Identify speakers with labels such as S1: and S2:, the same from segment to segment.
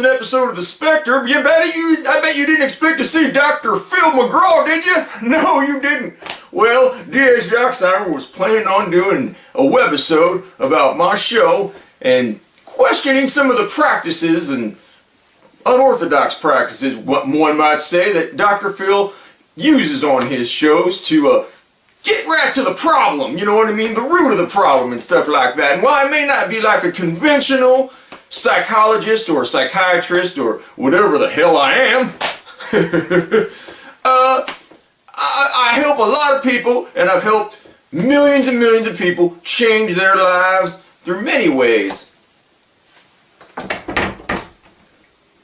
S1: an episode of The Spectre. I bet you didn't expect to see Dr. Phil McGraw, did you? No, you didn't. Well, D.S. Yoxheimer was planning on doing a webisode about my show and questioning some of the practices and unorthodox practices, what one might say, that Dr. Phil uses on his shows to get right to the problem, you know what I mean? The root of the problem and stuff like that. And while I may not be like a conventional psychologist or psychiatrist or whatever the hell I am, I help a lot of people, and I've helped millions and millions of people change their lives through many ways.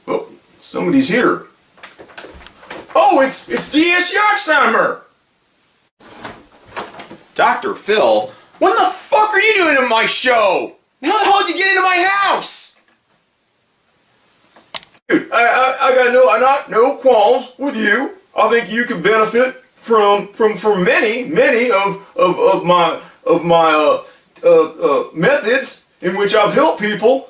S1: Oh, somebody's here. Oh, it's D.S. Yoxheimer! Dr. Phil, what the fuck are you doing in my show? How the hell did you get into my house? Dude, I got no qualms with you. I think you could benefit from many of my methods in which I've helped people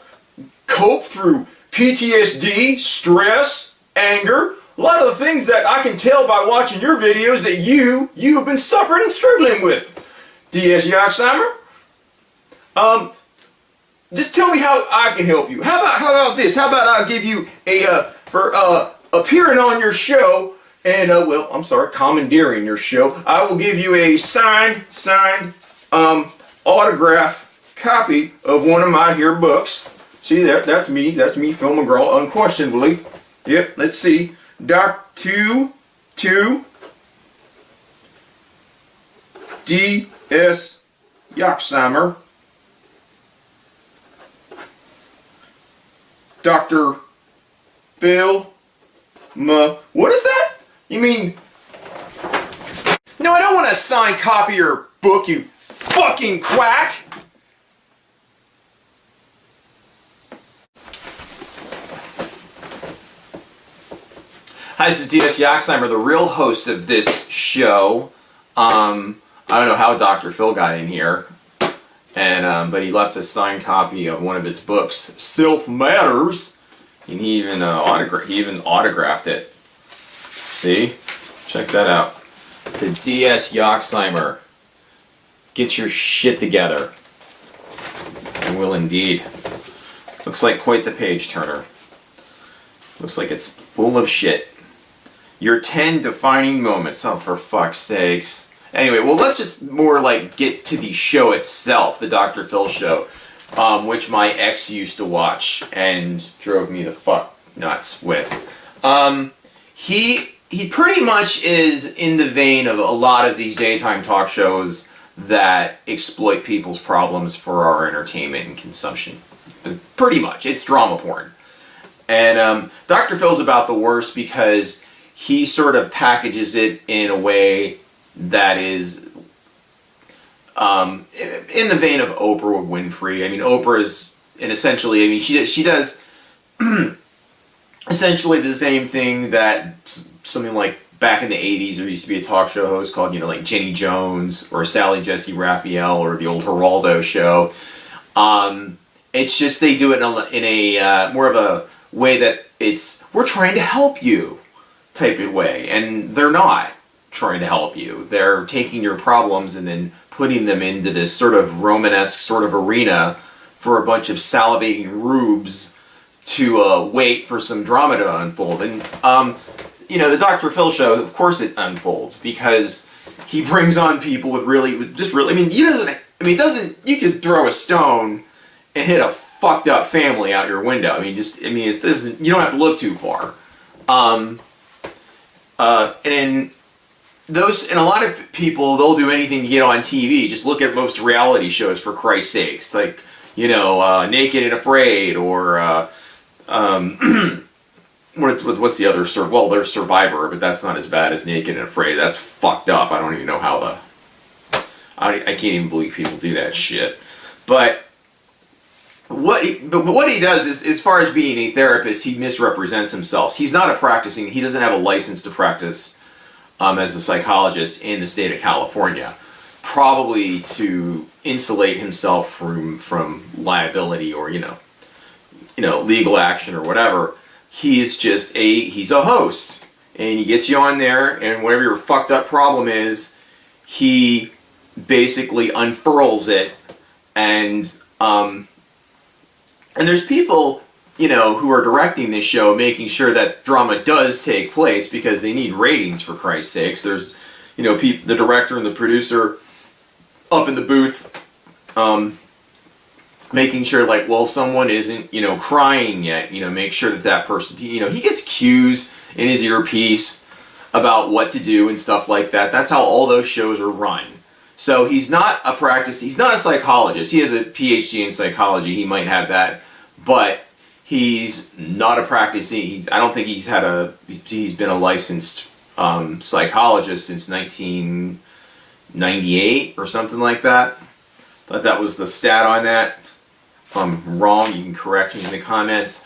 S1: cope through PTSD, stress, anger. A lot of the things that I can tell by watching your videos that you have been suffering and struggling with. D.S. Yoxheimer, just tell me how I can help you. How about this? How about I give you for appearing on your show and commandeering your show. I will give you a signed autograph copy of one of my here books. See there, that's me, Phil McGraw, unquestionably. Yep, let's see. Dr. D.S. Yoxheimer. Dr. Phil what is that? You mean... No, I don't want a signed copy of your book, you fucking quack! Hi, this is D.S. Yoxheimer, the real host of this show. I don't know how Dr. Phil got in here, but he left a signed copy of one of his books, Self Matters, and he even autographed it. See? Check that out. To D.S. Yoxheimer, get your shit together. I will indeed. Looks like quite the page turner. Looks like it's full of shit. Your 10 defining moments. Oh, for fuck's sakes. Anyway, well, let's just more like get to the show itself, the Dr. Phil show, which my ex used to watch and drove me the fuck nuts with. He pretty much is in the vein of a lot of these daytime talk shows that exploit people's problems for our entertainment and consumption. Pretty much. It's drama porn. And Dr. Phil's about the worst because he sort of packages it in a way that is in the vein of Oprah Winfrey. I mean, Oprah is, and essentially, I mean, she does essentially the same thing that something like back in the 80s there used to be a talk show host called, you know, like Jenny Jones or Sally Jesse Raphael or the old Geraldo show. It's just they do it in a more of a way that it's, we're trying to help you type of way, and they're not trying to help you. They're taking your problems and then putting them into this sort of Romanesque sort of arena for a bunch of salivating rubes to wait for some drama to unfold. And you know, the Dr. Phil show, of course it unfolds because he brings on people with really, I mean, it doesn't, you could throw a stone and hit a fucked up family out your window. I mean, it doesn't, you don't have to look too far. And a lot of people, they'll do anything to get on TV. Just look at most reality shows, for Christ's sakes. Like, you know, Naked and Afraid, or what's the other? Well, there's Survivor, but that's not as bad as Naked and Afraid. That's fucked up. I don't even know how I can't even believe people do that shit. But what he does is, as far as being a therapist, he misrepresents himself. He's not he doesn't have a license to practice as a psychologist in the state of California, probably to insulate himself from liability, or, you know, legal action or whatever. He's a host, and he gets you on there, and whatever your fucked up problem is, he basically unfurls it, and there's people, who are directing this show, making sure that drama does take place because they need ratings, for Christ's sakes. There's, the director and the producer up in the booth, making sure, someone isn't, crying yet, make sure that person, he gets cues in his earpiece about what to do and stuff like that. That's how all those shows are run. So he's not a psychologist. He has a PhD in psychology. He might have that, but he's not a practicing, I don't think he's been a licensed psychologist since 1998 or something like that. Thought that was the stat on that. If I'm wrong, you can correct me in the comments.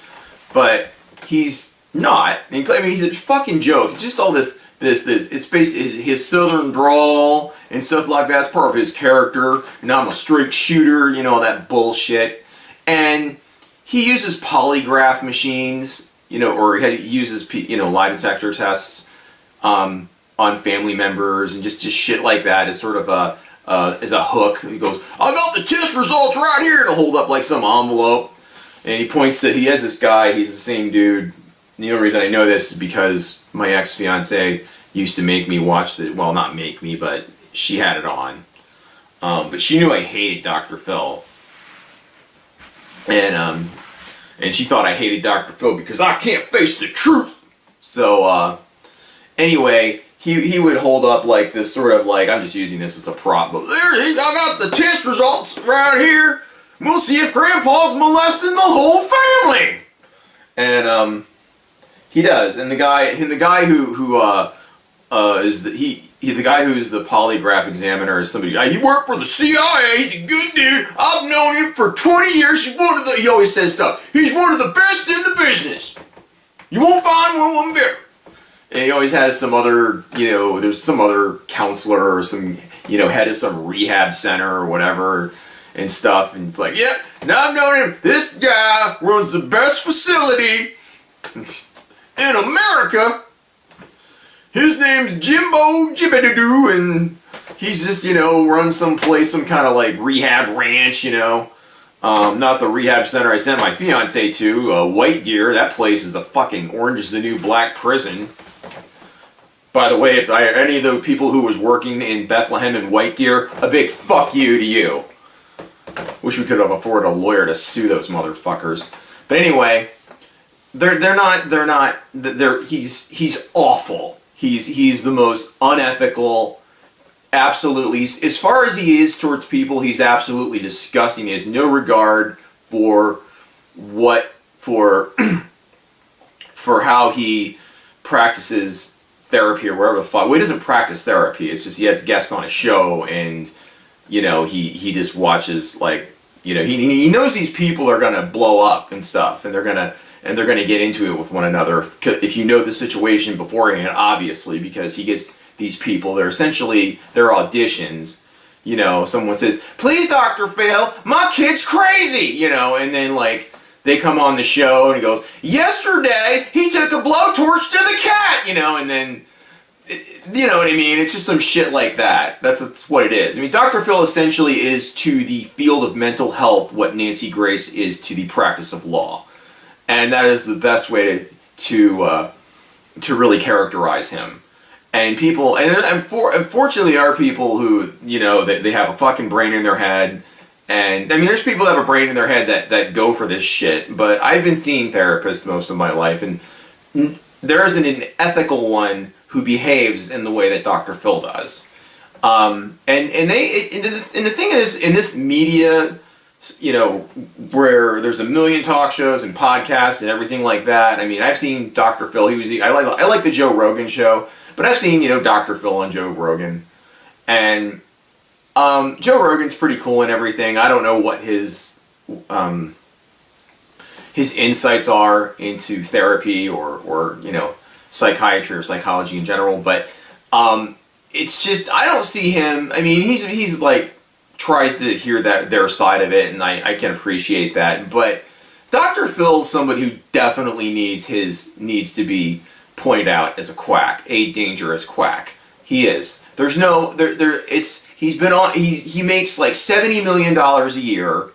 S1: But he's not. I mean, he's a fucking joke. It's just all this. It's based his southern drawl and stuff like that. It's part of his character. And I'm a straight shooter. All that bullshit. And he uses polygraph machines. Or he uses lie detector tests on family members and just shit like that as sort of as a hook. He goes, I got the test results right here, to hold up some envelope. And he points to, he has this guy, he's the same dude. The only reason I know this is because my ex-fiance used to make me watch not make me, but she had it on. But she knew I hated Dr. Phil. And she thought I hated Dr. Phil because I can't face the truth. So, anyway, he would hold up this sort of I'm just using this as a prop, but I got the test results right here. We'll see if Grandpa's molesting the whole family. And he does. And the guy who is the guy who's the polygraph examiner is somebody. He worked for the CIA. He's a good dude. I've known him for 20 years. He always says stuff. He's one of the best in the business. You won't find one better. And he always has some other, there's some other counselor or some, head of some rehab center or whatever and stuff. And it's yeah, now I've known him. This guy runs the best facility in America. His name's Jimbo Jibbidoo, and he's just, runs some kind of rehab ranch, not the rehab center I sent my fiance to, White Deer. That place is a fucking Orange is the New Black prison. By the way, if any of the people who was working in Bethlehem and White Deer, a big fuck you to you. Wish we could have afforded a lawyer to sue those motherfuckers. But anyway, he's awful. He's the most unethical, absolutely, as far as he is towards people, he's absolutely disgusting. He has no regard for for how he practices therapy or whatever the fuck. Well, he doesn't practice therapy. It's just he has guests on a show, and he just watches he knows these people are gonna blow up and stuff, and they're gonna get into it with one another. If you know the situation beforehand, obviously, because he gets these people. They're essentially their auditions. Someone says, "Please, Dr. Phil, my kid's crazy," and then they come on the show and he goes, "Yesterday he took a blowtorch to the cat," and then, you know what I mean? It's just some shit like that. That's what it is. I mean, Dr. Phil essentially is to the field of mental health what Nancy Grace is to the practice of law. And that is the best way to really characterize him. And people, and unfortunately, there are people who, they have a fucking brain in their head. And I mean, there's people that have a brain in their head that go for this shit. But I've been seeing therapists most of my life, and there isn't an ethical one who behaves in the way that Dr. Phil does. And the thing is, in this media, where there's a million talk shows and podcasts and everything like that. I mean, I've seen Dr. Phil. I like the Joe Rogan show, but I've seen Dr. Phil on Joe Rogan, and Joe Rogan's pretty cool and everything. I don't know what his insights are into therapy or psychiatry or psychology in general, but it's just I don't see him. I mean, he's tries to hear their side of it, and I can appreciate that, but Dr. Phil's somebody who definitely needs to be pointed out as a quack, a dangerous quack. He is. There's no he's been on he makes like $70 million a year.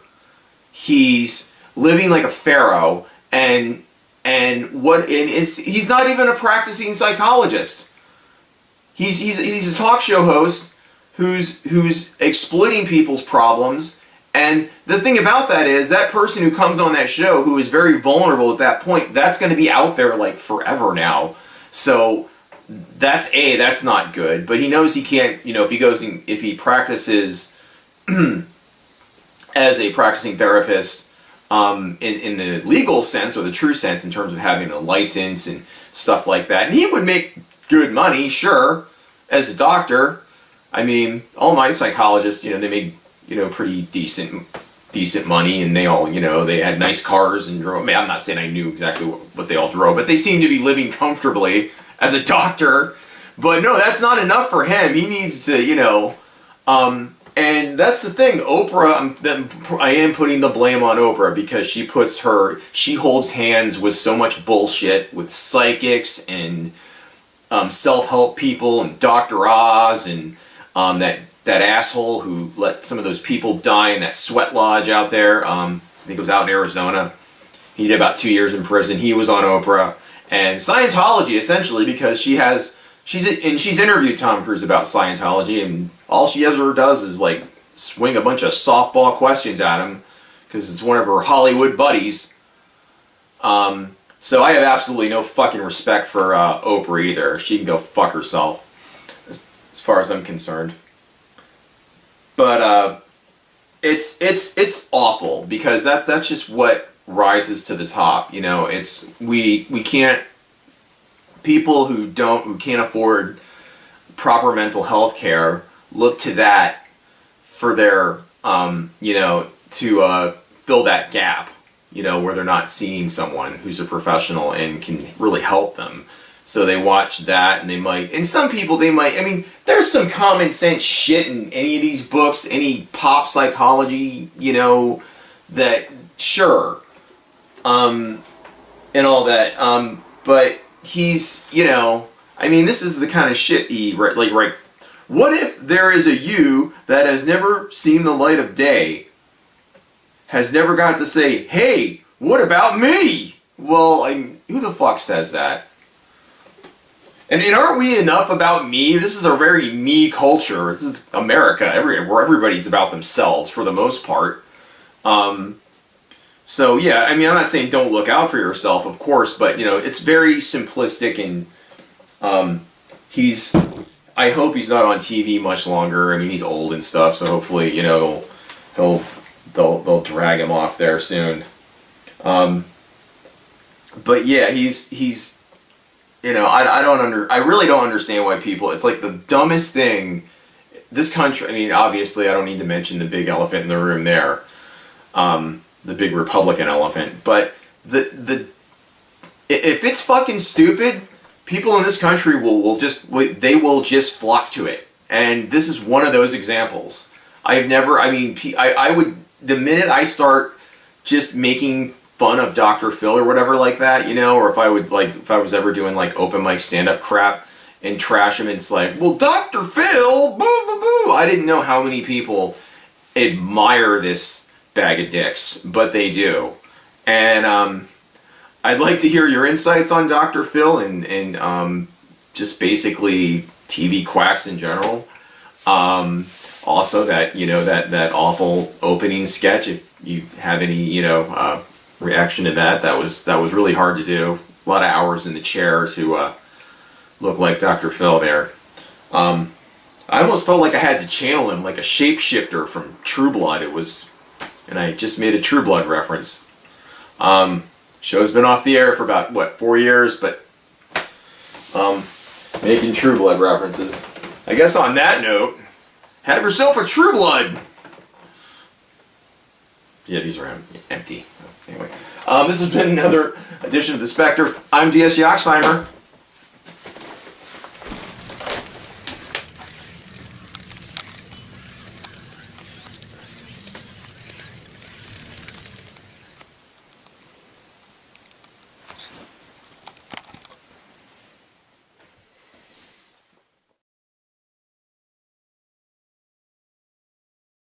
S1: He's living like a pharaoh, and he's not even a practicing psychologist. He's a talk show host who's exploiting people's problems. And the thing about that is, that person who comes on that show who is very vulnerable at that point, that's going to be out there like forever now. So that's not good. But he knows he can't, if he practices as a practicing therapist in the legal sense or the true sense in terms of having a license and stuff like that. And he would make good money, sure, as a doctor. I mean, all my psychologists, they make pretty decent money, and they all, they had nice cars and drove. I mean, I'm not saying I knew exactly what they all drove, but they seem to be living comfortably as a doctor. But no, that's not enough for him. He needs to, and that's the thing. Oprah, I am putting the blame on Oprah because she holds hands with so much bullshit with psychics and self-help people and Dr. Oz and that asshole who let some of those people die in that sweat lodge out there. I think it was out in Arizona. He did about 2 years in prison. He was on Oprah. And Scientology, essentially, because she's interviewed Tom Cruise about Scientology, and all she ever does is like swing a bunch of softball questions at him because it's one of her Hollywood buddies. So I have absolutely no fucking respect for Oprah either. She can go fuck herself, as far as I'm concerned. But it's awful because that's just what rises to the top. We can't, people who can't afford proper mental health care look to that for their to fill that gap, where they're not seeing someone who's a professional and can really help them. So they watch that, and some people, there's some common sense shit in any of these books, any pop psychology, that, sure, and all that, but he's, this is the kind of shit right, what if there is a you that has never seen the light of day, has never got to say, hey, what about me? Well, who the fuck says that? And aren't we enough about me? This is a very me culture. This is America, where everybody's about themselves for the most part. So yeah, I'm not saying don't look out for yourself, of course, but it's very simplistic, and I hope he's not on TV much longer. He's old and stuff, so hopefully, they'll drag him off there soon. But yeah, he's I really don't understand why people, it's like the dumbest thing. This country, obviously I don't need to mention the big elephant in the room there, the big Republican elephant, but if it's fucking stupid, people in this country will just flock to it. And this is one of those examples. I would, the minute I start just making fun of Dr. Phil or whatever like that, or if I was ever doing like open mic stand-up crap and trash him, and it's like, well, Dr. Phil, boo, boo, boo. I didn't know how many people admire this bag of dicks, but they do. And I'd like to hear your insights on Dr. Phil and just basically TV quacks in general. Also that, that awful opening sketch, if you have any, reaction to that was really hard to do. A lot of hours in the chair to look like Dr. Phil there. I almost felt like I had to channel him like a shapeshifter from True Blood. And I just made a True Blood reference. Show's been off the air for about 4 years, but making True Blood references. I guess on that note, have yourself a True Blood. Yeah, these are empty. Anyway, this has been another edition of The Spectre. I'm D.S. Yoxheimer.